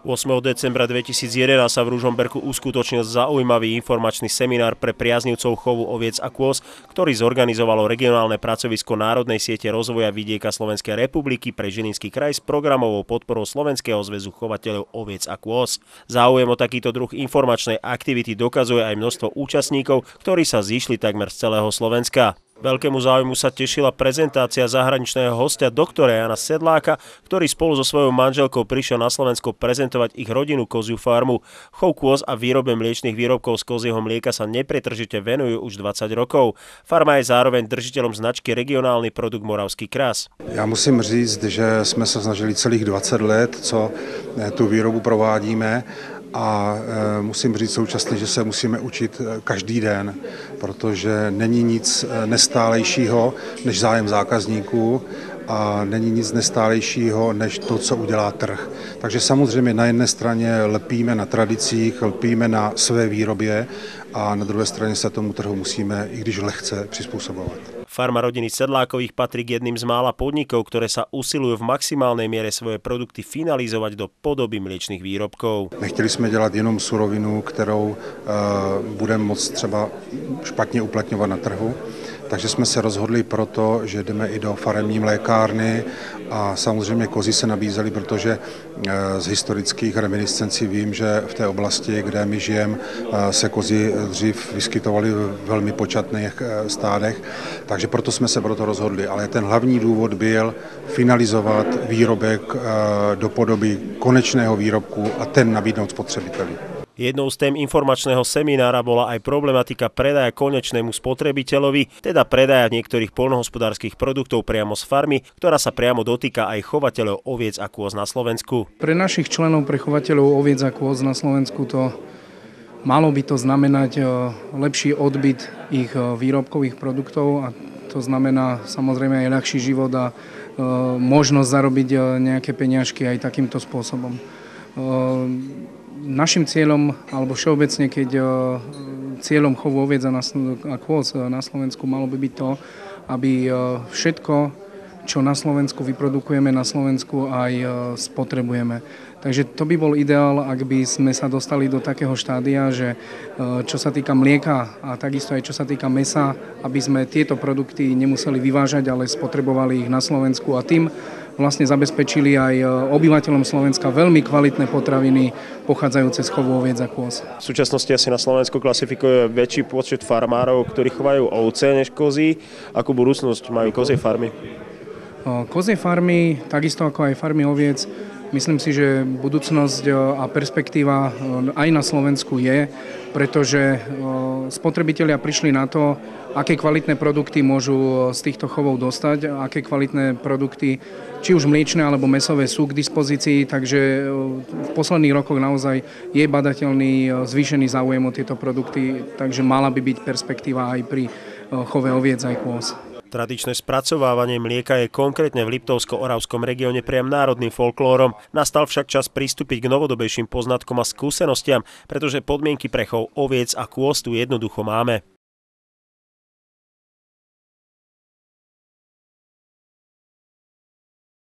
8. decembra 2011 sa v Ružomberku uskutočnil zaujímavý informačný seminár pre priaznivcov chovu oviec a kôz, ktorý zorganizovalo regionálne pracovisko Národnej siete rozvoja vidieka Slovenskej republiky pre Žilinský kraj s programovou podporou Slovenského zväzu chovateľov oviec a kôz. Záujem o takýto druh informačnej aktivity dokazuje aj množstvo účastníkov, ktorí sa zišli takmer z celého Slovenska. Veľkému záujmu sa tešila prezentácia zahraničného hostia doktora Jana Sedláka, ktorý spolu so svojou manželkou prišiel na Slovensko prezentovať ich rodinnú koziu farmu. Chov kôz a výrobe mliečnych výrobkov z kozieho mlieka sa nepretržite venujú už 20 rokov. Farma je zároveň držiteľom značky Regionálny produkt Moravský kras. Já musím říct, že jsme se snažili celých 20 let, co tu výrobu provádíme. A musím říct současně, že se musíme učit každý den, protože není nic nestálejšího než zájem zákazníků a není nic nestálejšího než to, co udělá trh. Takže samozřejmě na jedné straně lpíme na tradicích, lpíme na své výrobě a na druhé straně se tomu trhu musíme, i když lehce, přizpůsobovat. Farma rodiny Sedlákových patrí k jedným z mála podnikov, ktoré sa usilujú v maximálnej miere svoje produkty finalizovať do podoby mliečnych výrobkov. Nechtěli jsme dělat jenom surovinu, kterou budeme moct třeba špatně uplatňovat na trhu, takže jsme se rozhodli proto, že jdeme i do faremní mlékárny a samozřejmě kozy se nabízely, protože z historických reminiscencí vím, že v té oblasti, kde my žijeme, se kozy dřív vyskytovaly v velmi počatných stádech, takže proto jsme se proto rozhodli. Ale ten hlavní důvod byl finalizovat výrobek do podoby konečného výrobku a ten nabídnout spotřebiteli. Jednou z tém informačného seminára bola aj problematika predaja konečnému spotrebiteľovi, teda predaja niektorých poľnohospodárskych produktov priamo z farmy, ktorá sa priamo dotýka aj chovateľov oviec a kôz na Slovensku. Pre našich členov, pre chovateľov oviec a kôz na Slovensku malo by to znamenať lepší odbyt ich výrobkových produktov a to znamená samozrejme aj ľahší život a možnosť zarobiť nejaké peniažky aj takýmto spôsobom. Našim cieľom, alebo všeobecne, keď cieľom chovu oviec a kôz na Slovensku malo by byť to, aby všetko, čo na Slovensku vyprodukujeme, na Slovensku aj spotrebujeme. Takže to by bol ideál, ak by sme sa dostali do takého štádia, že čo sa týka mlieka a takisto aj čo sa týka mäsa, aby sme tieto produkty nemuseli vyvážať, ale spotrebovali ich na Slovensku a tým vlastne zabezpečili aj obyvateľom Slovenska veľmi kvalitné potraviny pochádzajúce z chovu oviec a kôz. V súčasnosti asi na Slovensku klasifikuje väčší počet farmárov, ktorí chovajú ovce než kozy. Akú budúcnosť majú kozie farmy? Kozie farmy, takisto ako aj farmy oviec, myslím si, že budúcnosť a perspektíva aj na Slovensku je, pretože spotrebitelia prišli na to, aké kvalitné produkty môžu z týchto chovov dostať, aké kvalitné produkty, či už mliečne alebo mäsové, sú k dispozícii, takže v posledných rokoch naozaj je badateľný zvýšený záujem o tieto produkty, takže mala by byť perspektíva aj pri chove oviec aj kôz. Tradičné spracovávanie mlieka je konkrétne v Liptovsko-Oravskom regióne priam národným folklórom. Nastal však čas pristúpiť k novodobejším poznatkom a skúsenostiam, pretože podmienky pre chov oviec a kôz tu jednoducho máme.